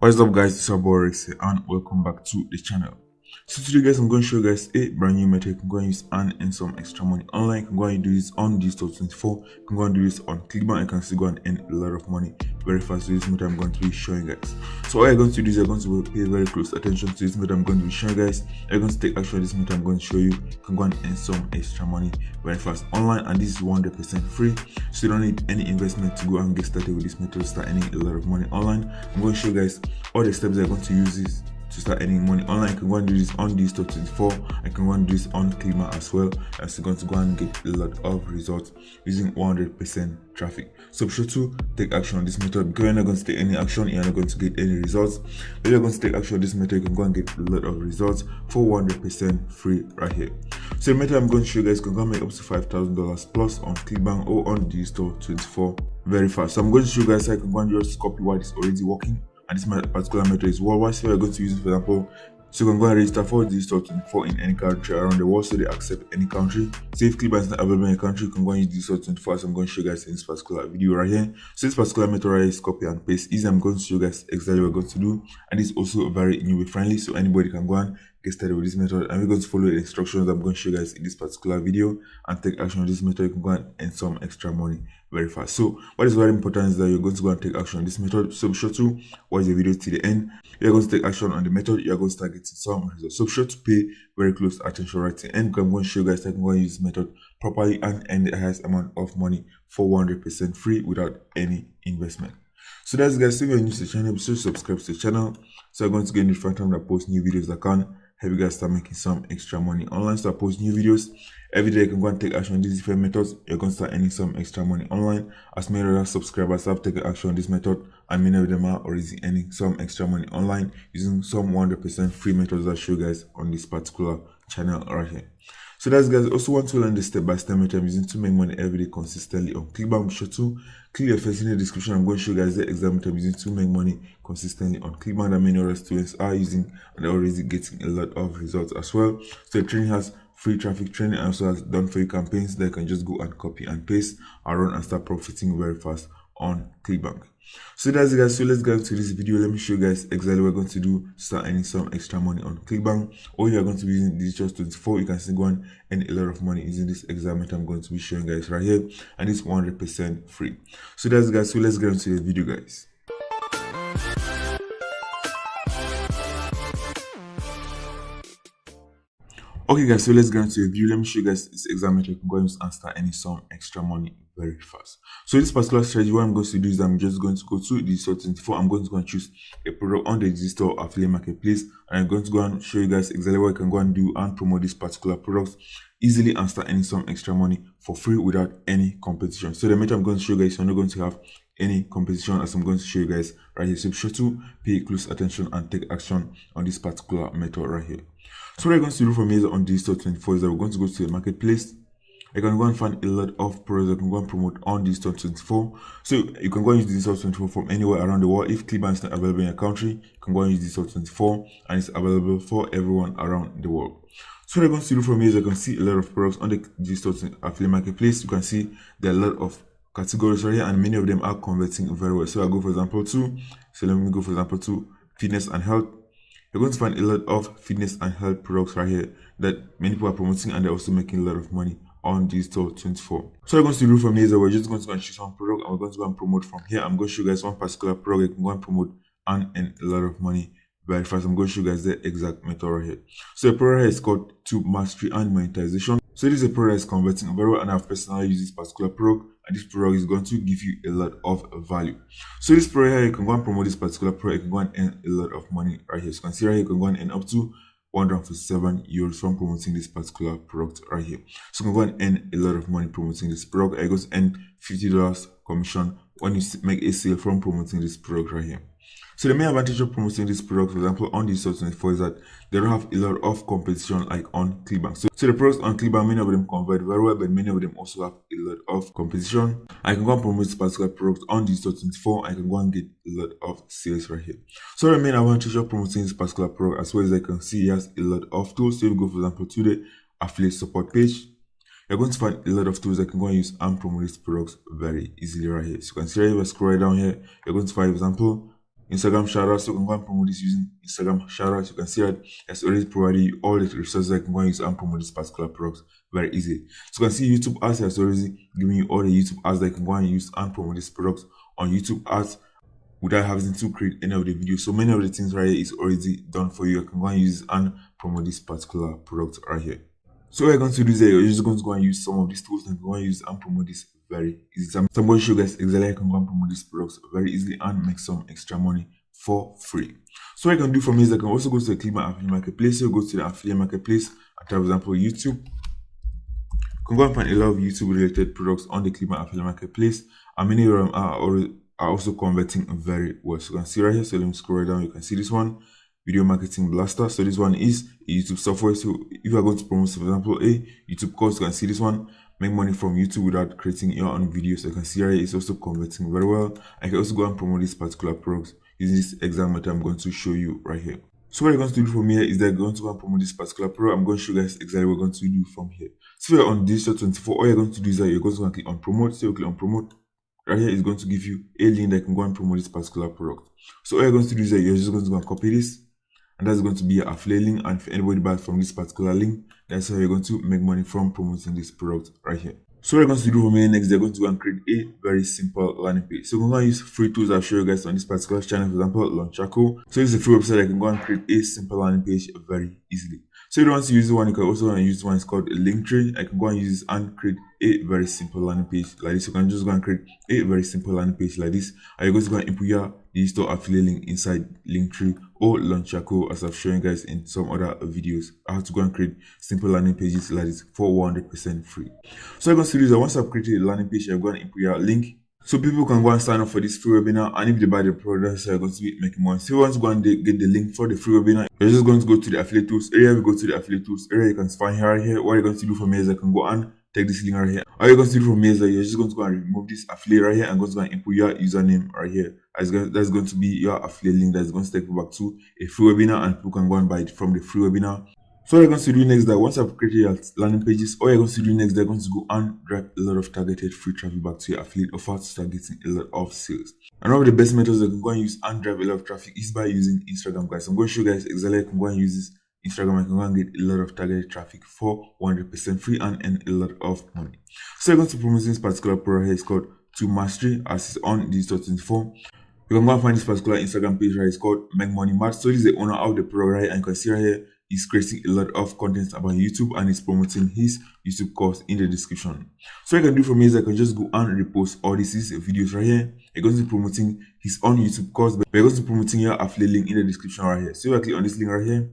What's up guys, it's your boy Rex here and welcome back to the channel. So today guys, I'm going to show you guys a brand new method you can go and use and earn some extra money online. You can go and do this on Digistore24, you can go and do this on Clickbank, you can still go and earn a lot of money very fast. So this method I'm going to be showing guys. So what you're going to do is you're going to pay very close attention to this method I'm going to be showing guys. You're going to take action on this method I'm going to show you. You can go and earn some extra money very fast online, and this is 100% free. So you don't need any investment to go and get started with this method to start earning a lot of money online. I'm going to show you guys all the steps that are going to use this to start earning money online. You can go and do this on Digistore24. I can go and do this on Clickbank as well. As you're going to go and get a lot of results using 100% traffic. So be sure to take action on this method, because you're not going to take any action, you're not going to get any results. If you're going to take action on this method, you can go and get a lot of results for 100% free right here. So the method I'm going to show you guys, you can go and make up to $5,000 plus on Clickbank or on Digistore24 very fast. So I'm going to show you guys how you can go and just copy what is already working. And this particular method is worldwide. So we're going to use it, for example, so you can go and register for Digistore24 in any country around the world, so they accept any country. So if Clickbank is not available in a country, you can go and use Digistore24. So I'm going to show you guys in this particular video right here. So this particular method right here is copy and paste easy. I'm going to show you guys exactly what we're going to do, and it's also very newbie friendly, so anybody can go and get started with this method. And we're going to follow the instructions I'm going to show you guys in this particular video and take action on this method. You can go and earn some extra money very fast. So what is very important is that you're going to go and take action on this method. So be sure to watch the video till the end. You're going to take action on the method, you're going to start getting some results. So be sure to pay very close attention right to the end, because I'm going to show you guys that you can go and use this method properly and earn the highest amount of money for 100% free without any investment. So that's guys, so if you're new to the channel, be sure to subscribe to the channel, so I'm going to get notified time that I post new videos that can help you guys start making some extra money online. So I post new videos every day. You can go and take action on these different methods. You're going to start earning some extra money online, as many other subscribers have taken action on this method, and many of them are already earning some extra money online using some 100% free methods that I show you guys on this particular channel right here. So that's guys, also want to learn the step-by-step method I'm using to make money every day consistently on Clickbank. Be sure to click the first in the description. I'm going to show you guys the exact method I'm using to make money consistently on Clickbank that many other students are using, and they're already getting a lot of results as well. So the training has free traffic training, and also has done for you campaigns that you can just go and copy and paste and run and start profiting very fast on Clickbank. So that's it guys, so let's get into this video. Let me show you guys exactly what we're going to do to start earning some extra money on Clickbank, or you're going to be using Digistore24. You can still go and earn a lot of money using this exact method I'm going to be showing guys right here, and it's 100% free. So that's it guys, so let's get into the video guys. Okay guys, so let's get into the video. Let me show you guys this exact method you can go and use and start earning some extra money very fast. So this particular strategy, what I'm going to do is I'm just going to go to Digistore24. I'm going to go and choose a product on the Digistore affiliate marketplace, and I'm going to go and show you guys exactly what you can go and do and promote this particular product easily and start earning some extra money for free without any competition. So the method I'm going to show you guys, you're not going to have any competition, as I'm going to show you guys right here. So be sure to pay close attention and take action on this particular method right here. So what we're going to do from here on Digistore24 is that we're going to go to the marketplace. You can go and find a lot of products that can go and promote on Digistore24. So you can go and use Digistore24 from anywhere around the world. If Clickbank is not available in your country, you can go and use Digistore24, and it's available for everyone around the world. So what we're going to do from here is you can see a lot of products on the Digistore affiliate marketplace. You can see there are a lot of categories right here, and many of them are converting very well. So I go for example to, so let me go for example to fitness and health. You're going to find a lot of fitness and health products right here that many people are promoting, and they're also making a lot of money on Digistore24. So we're going to do from here is that we're just going to go and choose one product, and we're going to go and promote from here. I'm going to show you guys one particular product you can go and promote and earn a lot of money very fast. I'm going to show you guys the exact method right here. So the product here is called Tube Mastery and Monetization. So this is a product that's converting very well, and I've personally used this particular product, and this product is going to give you a lot of value. So this product here, you can go and promote this particular product, you can go and earn a lot of money right here. So you can see right here, you can go and earn up to 147 euros from promoting this particular product right here. So you can go and earn a lot of money promoting this product. I go to earn $50 commission when you make a sale from promoting this product right here. So the main advantage of promoting this product, for example, on Digistore24 is that they don't have a lot of competition like on Clickbank. So the products on Clickbank, many of them convert very well, but many of them also have a lot of competition. I can go and promote this particular product on Digistore24. I can go and get a lot of sales right here. So the main advantage of promoting this particular product, as well as I can see, it has a lot of tools. So if you go, for example, to the affiliate support page, you're going to find a lot of tools that can go and use and promote these products very easily right here. So you can see right here, scroll right down here, you're going to find, for example, Instagram shoutouts. So you can go and promote this using Instagram shoutouts. You can see that it's already provided you all the resources that you can go and use and promote this particular product very easily. So you can see YouTube ads has already given you all the YouTube ads that you can go and use and promote this product on YouTube ads without having to create any of the videos. So many of the things right here is already done for you. You can go and use and promote this particular product right here. So what you're going to do is that you're just going to go and use some of these tools and go and use and promote this very easy. So I'm going to show you guys exactly how you can go and promote these products very easily and make some extra money for free. So what you can do from here is I can also go to the Clickbank Affiliate Marketplace. So you go to the Affiliate Marketplace and for example YouTube. You can go and find a lot of YouTube related products on the Clickbank Affiliate Marketplace, and many of them are also converting very well. So you can see right here. So let me scroll down. You can see this one. Video Marketing Blaster. So this one is a YouTube software. So if you are going to promote, for example, a YouTube course, you can see this one. Make money from YouTube without creating your own videos. So you can see right here, it's also converting very well. I can also go and promote this particular product using this exact method I'm going to show you right here. So what you're going to do from here is that you're going to go and promote this particular product. I'm going to show you guys exactly what we're going to do from here. So you're on Digital24. All you're going to do is that you're going to click on promote. So you click on promote. Right here is going to give you a link that you can go and promote this particular product. So all you're going to do is that you're just going to go and copy this. And that's going to be your affiliate link, and if anybody buys from this particular link, that's how you're going to make money from promoting this product right here. So what you're going to do from here next, they're going to go and create a very simple landing page. So we're going to use free tools I'll show you guys on this particular channel, for example, Launchako. So this is a free website that can go and create a simple landing page very easily. So if you don't want to use the one, you can also use one. It's called Linktree. I can go and use this and create a very simple landing page like this. You can just go and create a very simple landing page like this. And you're going to go and input your digital affiliate link inside Linktree or Launchako, as I've shown you guys in some other videos. I have to go and create simple landing pages like this for 100% free. So I'm going to do that. Once I've created a landing page, I'm going to input your link. So people can go and sign up for this free webinar, and if they buy the product, they're going to be making money. So once you go and get the link for the free webinar, you're just going to go to the affiliate tools area. We go to the affiliate tools area. You can find here right here. What you're going to do from here is I can go and take this link right here. All you're going to do from here is that you're just going to go and remove this affiliate right here and go to go and input your username right here. That's going to be your affiliate link that's going to take you back to a free webinar, and people can go and buy it from the free webinar. So what you're going to do next, that once I've created your landing pages, all you're going to do next, they're going to go and drive a lot of targeted free traffic back to your affiliate offer to start getting a lot of sales. And one of the best methods that you can go and use and drive a lot of traffic is by using Instagram, guys. I'm going to show you guys exactly how you can go and use this Instagram. I can go and get a lot of targeted traffic for 100% free and earn a lot of money. So you're going to promote this particular product here. It's called To Mastery, as it's on Digital24. You can go and find this particular Instagram page right. It's called Make Money Mart. So this is the owner of the product right, and you can see right here he's creating a lot of content about YouTube and he's promoting his YouTube course in the description. So what I can do from here is I can just go and repost all these videos right here. You're going to be promoting his own YouTube course, but you're going to be promoting your affiliate link in the description right here. So if I click on this link right here,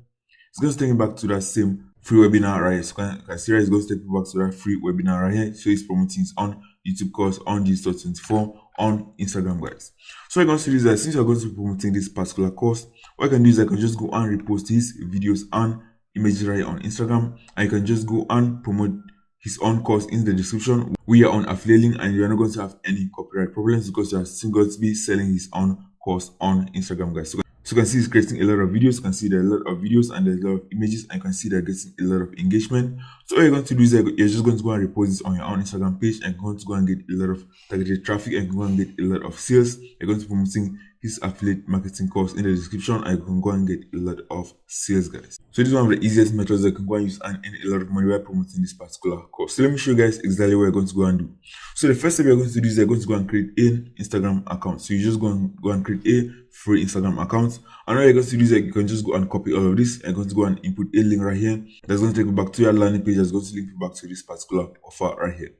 it's going to take me back to that same free webinar right here. So you can see right, it's going to take me back to that free webinar right here. So he's promoting his own YouTube course on Digital24 on Instagram, guys. So I'm going to do that since you're going to be promoting this particular course, what I can do is I can just go and repost his videos and images right on Instagram, and you can just go and promote his own course in the description with your own affiliate link, and you're not going to have any copyright problems because you're still going to be selling his own course on Instagram, guys. So you can see he's creating a lot of videos. You can see there are a lot of videos and there's a lot of images, and you can see they're getting a lot of engagement. So what you're going to do is you're just going to go and repost this on your own Instagram page, and you're going to go and get a lot of targeted traffic, and go and get a lot of sales. You're going to be promoting his affiliate marketing course in the description, and you can go and get a lot of sales, guys. So this is one of the easiest methods that you can go and use and earn a lot of money while promoting this particular course. So let me show you guys exactly what you're going to go and do. So the first step you're going to do is you're going to go and create an Instagram account. So you just go and create a free Instagram account. And what you're going to do is you can just go and copy all of this. You're going to go and input a link right here. That's going to take you back to your landing page. That's going to link you back to this particular offer right here.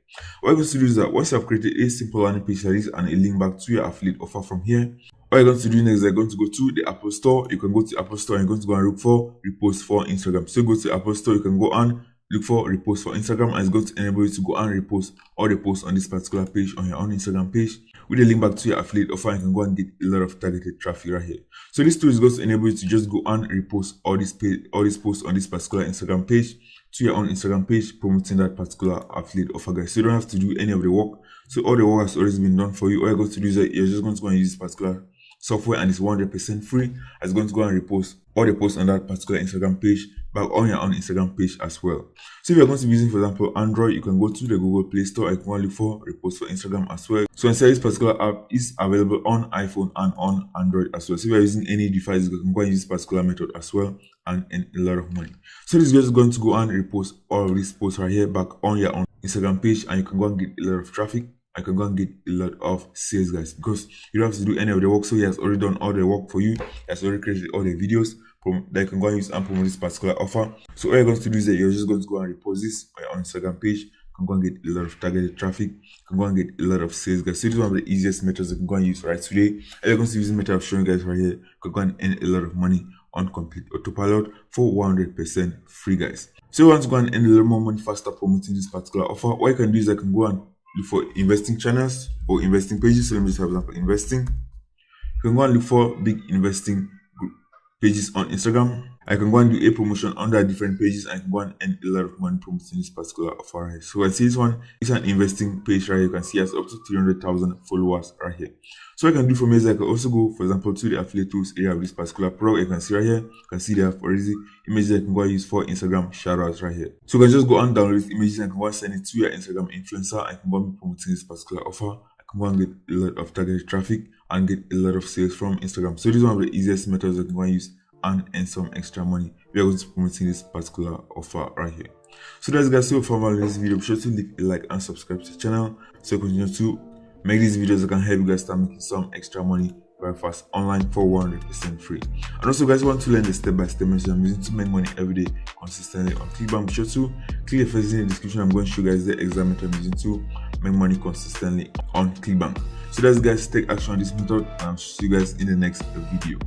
What you're going to do is that once you have created a simple landing page like this and a link back to your affiliate offer from here, what you're going to do next is you're going to go to the Apple Store. You can go to the Apple Store and you're going to go and look for repost for Instagram. So go to the Apple Store, you can go and look for repost for Instagram, and it's going to enable you to go and repost all the posts on this particular page on your own Instagram page with a link back to your affiliate offer. You can go and get a lot of targeted traffic right here. So this tool is going to enable you to just go and repost all these posts on this particular Instagram page to your own Instagram page, promoting that particular affiliate offer, guys. So you don't have to do any of the work. So all the work has already been done for you. All you're going to do is that you're just going to go and use this particular software and it's 100% free. It's going to go and repost all the posts on that particular Instagram page back on your own Instagram page as well. So if you're going to be using, for example, Android, you can go to the Google Play Store. You can look for repost for Instagram as well. So inside this particular app is available on iPhone and on Android as well. So if you're using any device, you can go and use this particular method as well and earn a lot of money. So this is just going to go and repost all of these posts right here back on your own Instagram page, and you can go and get a lot of traffic. I can go and get a lot of sales, guys, because you don't have to do any of the work. So he has already done all the work for you. He has already created all the videos that you can go and use and promote this particular offer. So all you're going to do is that you're just going to go and repost this on your Instagram page. You can go and get a lot of targeted traffic. You can go and get a lot of sales, guys. So this is one of the easiest methods you can go and use right today. And you're going to use the method of showing you guys right here. You can go and earn a lot of money on complete autopilot for 100% free, guys. So you want to go and earn a little more money faster promoting this particular offer, what you can do is I can go and look for investing channels or investing pages. So let me just have an example, investing. You can go and look for big investing pages on Instagram. I can go and do a promotion under different pages and I can go and earn a lot of money promoting this particular offer right here. So I see this one is an investing page right here. You can see it has up to 300,000 followers right here. So what I can do for me is I can also go, for example, to the affiliate tools area of this particular product. You can see right here, you can see they have already images I can go and use for Instagram shoutouts right here. So you can just go and download these images and I can go and send it to your Instagram influencer. I can go and be promoting this particular offer. I can go and get a lot of targeted traffic and get a lot of sales from Instagram. So this is one of the easiest methods I can go and use and earn some extra money. We are going to be promoting this particular offer right here. So that's, guys, so for this video, be sure to leave a like and subscribe to the channel so you continue to make these videos that can help you guys start making some extra money very fast online for 100% free. And also, guys, want to learn the step-by-step method I'm using to make money every day consistently on ClickBank, be sure to click the first link in the description. I'm going to show you guys the exact method I'm using to make money consistently on ClickBank. So that's, guys, take action on this method and I'll see you guys in the next video.